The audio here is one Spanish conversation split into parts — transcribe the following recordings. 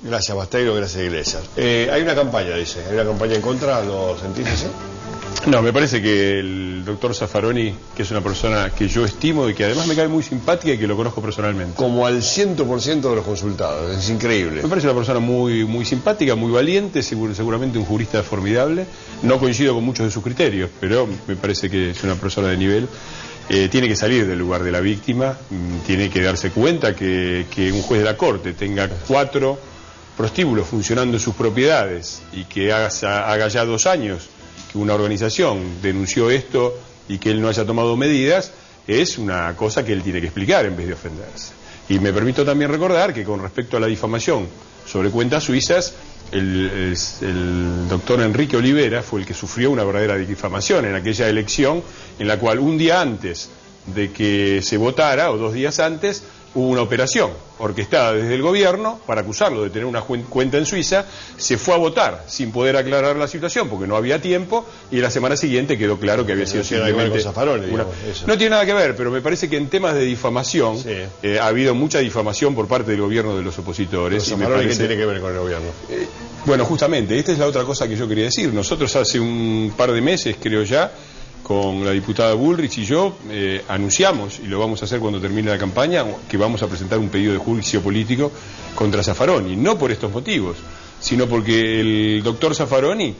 Gracias, Basteiro, gracias, Iglesias. Hay una campaña, dice. ¿Hay una campaña en contra? ¿Lo sentís así? No, me parece que el doctor Zaffaroni, que es una persona que yo estimo y que además me cae muy simpática y que lo conozco personalmente. Como al 100% de los consultados, es increíble. Me parece una persona muy simpática, muy valiente, seguramente un jurista formidable. No coincido con muchos de sus criterios, pero me parece que es una persona de nivel. Tiene que salir del lugar de la víctima, tiene que darse cuenta que un juez de la Corte tenga 4 prostíbulos funcionando en sus propiedades y que haga ya 2 años que una organización denunció esto y que él no haya tomado medidas, es una cosa que él tiene que explicar en vez de ofenderse. Y me permito también recordar que con respecto a la difamación sobre cuentas suizas, el doctor Enrique Olivera fue el que sufrió una verdadera difamación en aquella elección en la cual un día antes de que se votara, o 2 días antes, hubo una operación orquestada desde el gobierno para acusarlo de tener una cuenta en Suiza. Se fue a votar sin poder aclarar la situación porque no había tiempo, y la semana siguiente quedó claro que había sido simplemente no tiene nada que ver, pero me parece que en temas de difamación ha habido mucha difamación por parte del gobierno de los opositores. Y me parece... ¿Qué tiene que ver con el gobierno? Bueno, justamente, esta es la otra cosa que yo quería decir. Nosotros hace un par de meses, creo ya, con la diputada Bullrich y yo, anunciamos, y lo vamos a hacer cuando termine la campaña, que vamos a presentar un pedido de juicio político contra Zaffaroni. No por estos motivos, sino porque el doctor Zaffaroni,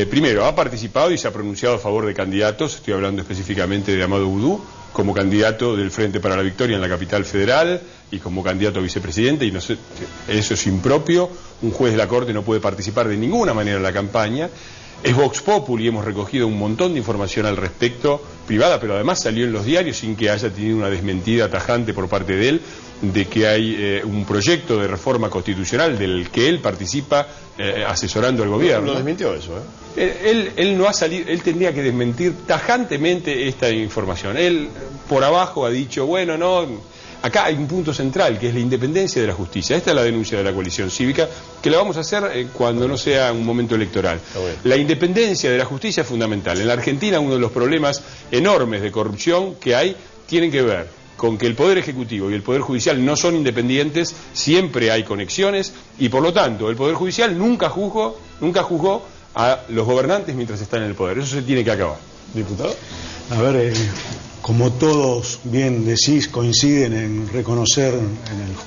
primero, ha participado y se ha pronunciado a favor de candidatos. Estoy hablando específicamente de Amado Boudou, como candidato del Frente para la Victoria en la capital federal y como candidato a vicepresidente, y no sé, eso es impropio. Un juez de la Corte no puede participar de ninguna manera en la campaña. Es Vox Populi, hemos recogido un montón de información al respecto, privada, pero además salió en los diarios sin que haya tenido una desmentida tajante por parte de él, de que hay un proyecto de reforma constitucional del que él participa asesorando al gobierno. No desmintió eso, Él no ha salido, él tendría que desmentir tajantemente esta información. Él por abajo ha dicho, bueno, no... Acá hay un punto central, que es la independencia de la justicia. Esta es la denuncia de la coalición cívica, que la vamos a hacer cuando no sea un momento electoral. La independencia de la justicia es fundamental. En la Argentina uno de los problemas enormes de corrupción que hay tienen que ver con que el Poder Ejecutivo y el Poder Judicial no son independientes, siempre hay conexiones, y por lo tanto el Poder Judicial nunca juzgó a los gobernantes mientras están en el poder. Eso se tiene que acabar. ¿Diputado? A ver, como todos bien decís, coinciden en reconocer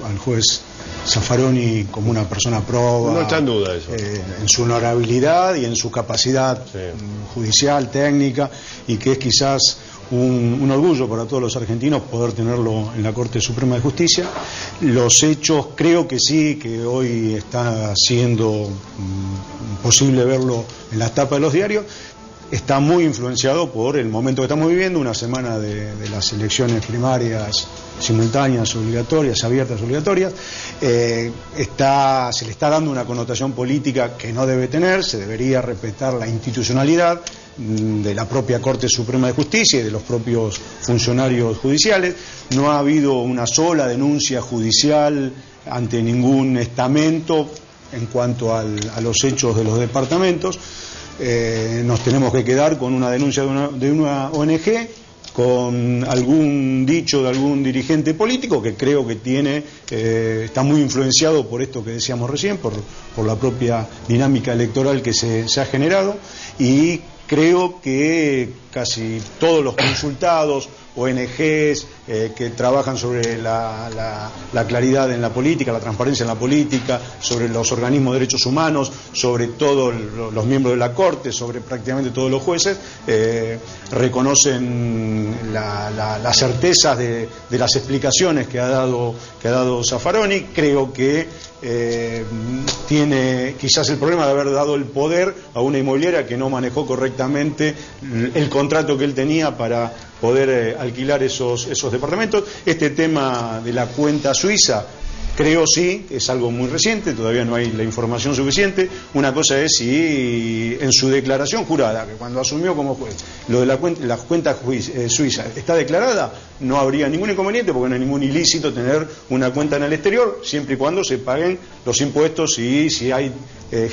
al juez Zaffaroni como una persona proba. No está en duda eso. En su honorabilidad y en su capacidad judicial, técnica, y que es quizás un orgullo para todos los argentinos poder tenerlo en la Corte Suprema de Justicia. Los hechos, creo que sí, que hoy está siendo posible verlo en la tapa de los diarios. Está muy influenciado por el momento que estamos viviendo, una semana de las elecciones primarias simultáneas, obligatorias, abiertas, obligatorias. Se le está dando una connotación política que no debe tener. Se debería respetar la institucionalidad de la propia Corte Suprema de Justicia y de los propios funcionarios judiciales. No ha habido una sola denuncia judicial ante ningún estamento en cuanto a los hechos de los departamentos. Nos tenemos que quedar con una denuncia de una ONG, con algún dicho de algún dirigente político que creo que está muy influenciado por esto que decíamos recién, por la propia dinámica electoral que se ha generado, y creo que casi todos los consultados, ONGs que trabajan sobre la claridad en la política, la transparencia en la política, sobre los organismos de derechos humanos, sobre todos los miembros de la Corte, sobre prácticamente todos los jueces, reconocen las certezas de las explicaciones que ha dado Zaffaroni. Creo que tiene quizás el problema de haber dado el poder a una inmobiliaria que no manejó correctamente el contrato que él tenía para poder alquilar esos departamentos. Este tema de la cuenta suiza, creo sí, es algo muy reciente, todavía no hay la información suficiente. Una cosa es si en su declaración jurada, que cuando asumió como juez, lo de la cuenta suiza está declarada, no habría ningún inconveniente, porque no hay ningún ilícito tener una cuenta en el exterior, siempre y cuando se paguen los impuestos, y si hay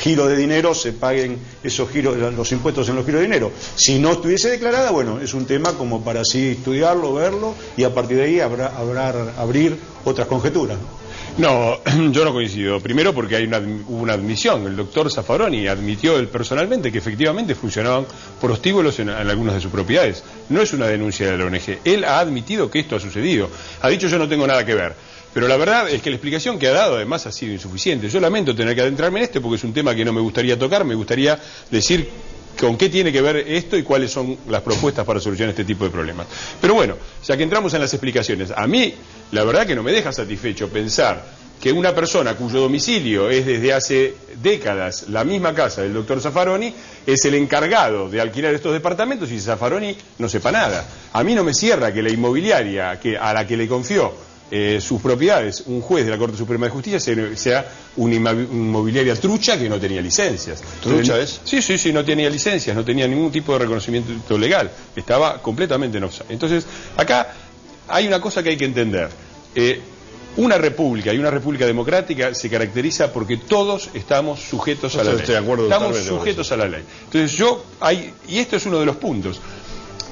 giro de dinero, se paguen esos los impuestos en los giros de dinero. Si no estuviese declarada, bueno, es un tema como para así estudiarlo, verlo, y a partir de ahí abrir otras conjeturas, ¿no? No, yo no coincido. Primero porque hubo una admisión. El doctor Zaffaroni admitió él personalmente que efectivamente funcionaban prostíbulos en algunas de sus propiedades. No es una denuncia de la ONG. Él ha admitido que esto ha sucedido. Ha dicho yo no tengo nada que ver. Pero la verdad es que la explicación que ha dado además ha sido insuficiente. Yo lamento tener que adentrarme en este porque es un tema que no me gustaría tocar. Me gustaría decir con qué tiene que ver esto y cuáles son las propuestas para solucionar este tipo de problemas. Pero bueno, ya que entramos en las explicaciones, a mí la verdad que no me deja satisfecho pensar que una persona cuyo domicilio es desde hace décadas la misma casa del doctor Zaffaroni es el encargado de alquilar estos departamentos y Zaffaroni no sepa nada. A mí no me cierra que la inmobiliaria a la que le confió sus propiedades, un juez de la Corte Suprema de Justicia sea una inmobiliaria trucha que no tenía licencias. ¿Trucha es? Sí, no tenía licencias, no tenía ningún tipo de reconocimiento legal, estaba completamente en offside. Entonces, acá hay una cosa que hay que entender. Una república y una república democrática se caracteriza porque todos estamos sujetos a la ley. Estoy de acuerdo, estamos sujetos a la ley. Entonces y esto es uno de los puntos.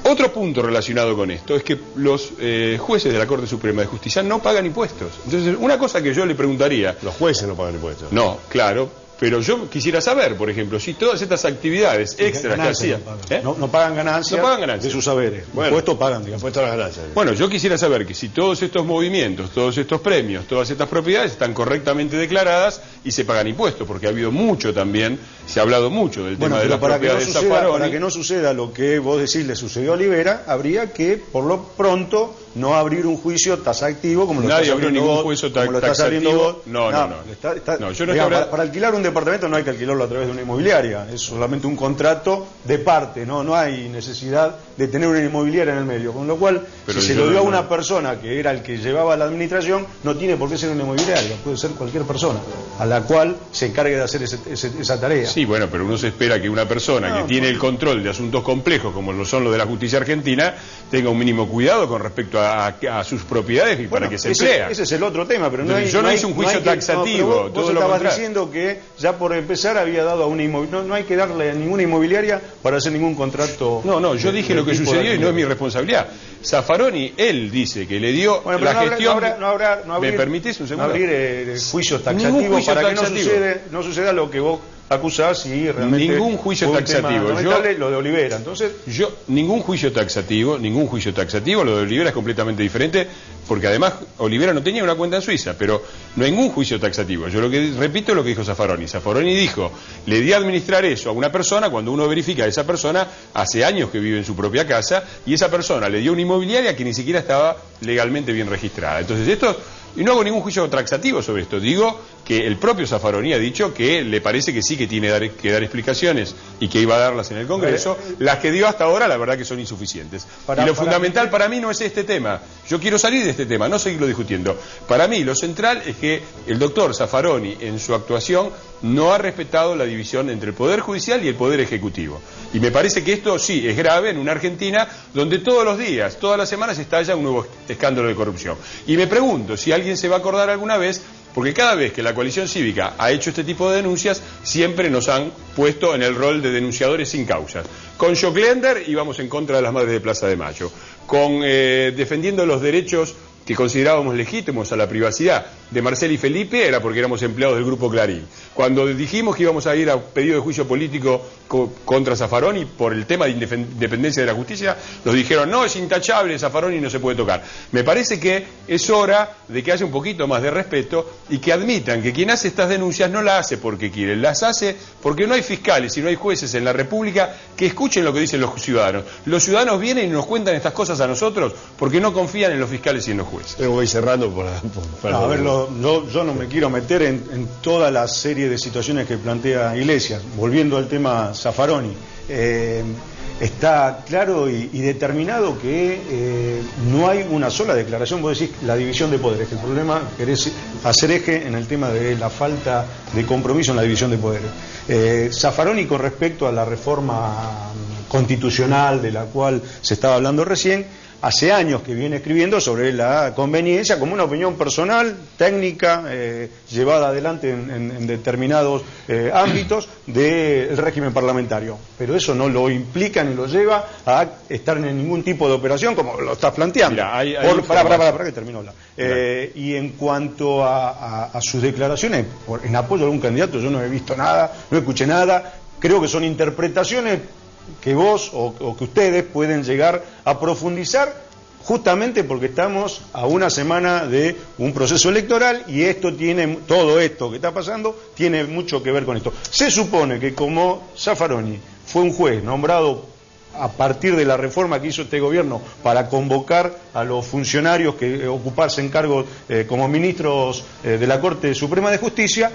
Otro punto relacionado con esto es que los jueces de la Corte Suprema de Justicia no pagan impuestos. Entonces, una cosa que yo le preguntaría... Los jueces no pagan impuestos. No, claro, pero yo quisiera saber, por ejemplo, si todas estas actividades extras que hacían... No pagan ganancias de sus saberes. Bueno, impuestos pagan, digamos. Impuestos a las ganancias. Bueno, yo quisiera saber que si todos estos movimientos, todos estos premios, todas estas propiedades están correctamente declaradas y se pagan impuestos, porque ha habido mucho también, se ha hablado mucho del tema de las propiedades de Zaffaroni. Para que no suceda lo que vos decís le sucedió a Olivera, habría que, por lo pronto, no abrir un juicio taxativo como lo Nadie abrió ningún juicio taxativo. No. Yo no para alquilar un departamento no hay que alquilarlo a través de una inmobiliaria, es solamente un contrato de parte, no hay necesidad de tener una inmobiliaria en el medio, con lo cual, si se lo dio a una persona que era el que llevaba la administración, no tiene por qué ser una inmobiliaria, puede ser cualquier persona a la cual se encargue de hacer esa tarea. Sí, bueno, pero uno se espera que una persona que tiene el control de asuntos complejos como lo son los de la justicia argentina tenga un mínimo cuidado con respecto a sus propiedades y para que se emplee. Ese es el otro tema, pero yo no hice un juicio taxativo. Vos estabas diciendo que ya por empezar había dado a una inmobiliaria, no hay que darle a ninguna inmobiliaria para hacer ningún contrato. No, yo dije lo que sucedió y no es mi responsabilidad. Zaffaroni, él dice que le dio la gestión... ¿Me permitís un segundo? No abrir juicios taxativos para que no suceda lo que vos acusás y realmente... Ningún juicio taxativo. Lo de Olivera, entonces... Ningún juicio taxativo, lo de Olivera es completamente diferente, porque además Olivera no tenía una cuenta en Suiza, pero no hay ningún juicio taxativo. Yo lo que repito es lo que dijo Zaffaroni. Zaffaroni dijo, le di a administrar eso a una persona cuando uno verifica a esa persona hace años que vive en su propia casa y esa persona le dio una inmobiliaria que ni siquiera estaba legalmente bien registrada. Entonces y no hago ningún juicio taxativo sobre esto, digo que el propio Zaffaroni ha dicho que le parece que sí que tiene que dar explicaciones y que iba a darlas en el Congreso. Las que dio hasta ahora la verdad que son insuficientes. Y lo fundamental para mí no es este tema. Yo quiero salir de este tema, no seguirlo discutiendo. Para mí lo central es que el doctor Zaffaroni en su actuación no ha respetado la división entre el Poder Judicial y el Poder Ejecutivo. Y me parece que esto sí es grave en una Argentina donde todos los días, todas las semanas estalla un nuevo escándalo de corrupción. Y me pregunto si alguien se va a acordar alguna vez, porque cada vez que la coalición cívica ha hecho este tipo de denuncias, siempre nos han puesto en el rol de denunciadores sin causas. Con Joclender íbamos en contra de las madres de Plaza de Mayo, defendiendo los derechos que considerábamos legítimos a la privacidad de Marcel y Felipe era porque éramos empleados del Grupo Clarín. Cuando dijimos que íbamos a ir a pedido de juicio político contra Zaffaroni por el tema de independencia de la justicia, nos dijeron, no, es intachable, Zaffaroni no se puede tocar. Me parece que es hora de que haya un poquito más de respeto y que admitan que quien hace estas denuncias no las hace porque quiere, las hace porque no hay fiscales y no hay jueces en la República que escuchen lo que dicen los ciudadanos. Los ciudadanos vienen y nos cuentan estas cosas a nosotros porque no confían en los fiscales y en los jueces. Pero voy cerrando a ver, yo no me quiero meter en toda la serie de situaciones que plantea Iglesias. Volviendo al tema Zaffaroni, está claro y determinado que no hay una sola declaración. Vos decís la división de poderes, que el problema querés hacer eje en el tema de la falta de compromiso en la división de poderes. Zaffaroni, con respecto a la reforma constitucional de la cual se estaba hablando recién, hace años que viene escribiendo sobre la conveniencia como una opinión personal, técnica, llevada adelante en determinados ámbitos del régimen parlamentario. Pero eso no lo implica ni lo lleva a estar en ningún tipo de operación como lo estás planteando. Mira, para que termino la. Y en cuanto a sus declaraciones en apoyo a algún candidato, yo no he visto nada, no escuché nada. Creo que son interpretaciones que vos o que ustedes pueden llegar a profundizar, justamente porque estamos a una semana de un proceso electoral y todo esto que está pasando tiene mucho que ver con esto. Se supone que como Zaffaroni fue un juez nombrado a partir de la reforma que hizo este gobierno para convocar a los funcionarios que ocuparse en cargos como ministros de la Corte Suprema de Justicia,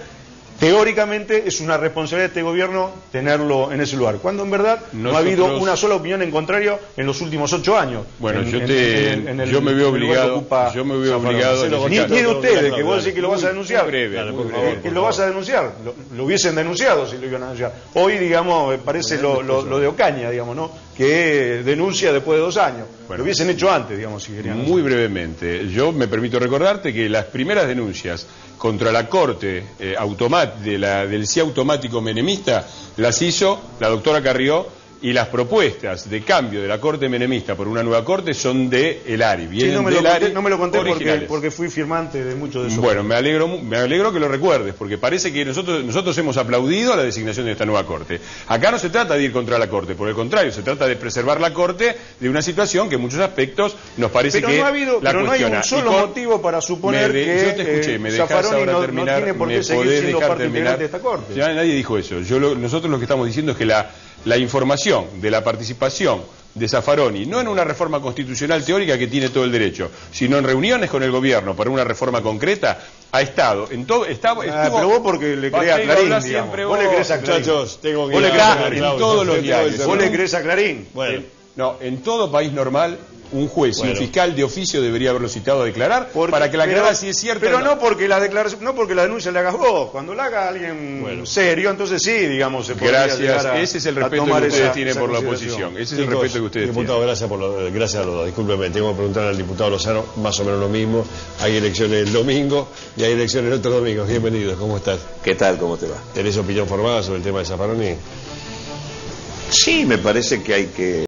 teóricamente es una responsabilidad de este gobierno tenerlo en ese lugar, cuando en verdad no ha habido una sola opinión en contrario en los últimos 8 años. Bueno, yo me veo obligado ni de ustedes, que vos decís que lo vas a denunciar, que lo vas a denunciar, lo hubiesen denunciado si lo iban a denunciar. Hoy, digamos, parece lo de Ocaña, digamos, ¿no? Que denuncia después de 2 años. Lo hubiesen hecho antes, digamos, si querían. Muy brevemente, yo me permito recordarte que las primeras denuncias contra la Corte del sí automático menemista las hizo la doctora Carrió, y las propuestas de cambio de la Corte menemista por una nueva Corte son de el ARI. Sí, no me lo conté porque fui firmante de muchos de esos. Bueno, me alegro que lo recuerdes, porque parece que nosotros hemos aplaudido la designación de esta nueva Corte. Acá no se trata de ir contra la Corte, por el contrario, se trata de preservar la Corte de una situación que en muchos aspectos nos parece que no hay un solo motivo para suponer que yo te escuché, me dejás ahora terminar, no tiene por qué seguir siendo parte integrante de esta Corte. Ya nadie dijo eso. Nosotros lo que estamos diciendo es que la información de la participación de Zaffaroni, no en una reforma constitucional teórica que tiene todo el derecho, sino en reuniones con el gobierno para una reforma concreta, ha estado en todo. Pero vos porque le crees a Clarín, vos le crees a Clarín. Muchachos, tengo que vos le crees en todos los diarios. Vos le crees a Clarín. Bueno. No, en todo país normal un juez y un fiscal de oficio debería haberlo citado a declarar para que la aclarara si es cierto. Pero no porque la declaración, no porque la denuncia la hagas vos, cuando la haga alguien serio, entonces sí, digamos, se podría llegar a, ese es el respeto que ustedes tienen por la oposición. Ese es el respeto que ustedes diputado, tienen. Gracias a los dos. Discúlpeme, tengo que preguntar al diputado Lozano más o menos lo mismo. Hay elecciones el domingo y hay elecciones el otro domingo. Bienvenido, ¿cómo estás? ¿Qué tal? ¿Cómo te va? ¿Tenés opinión formada sobre el tema de Zaffaroni? Sí, me parece que hay que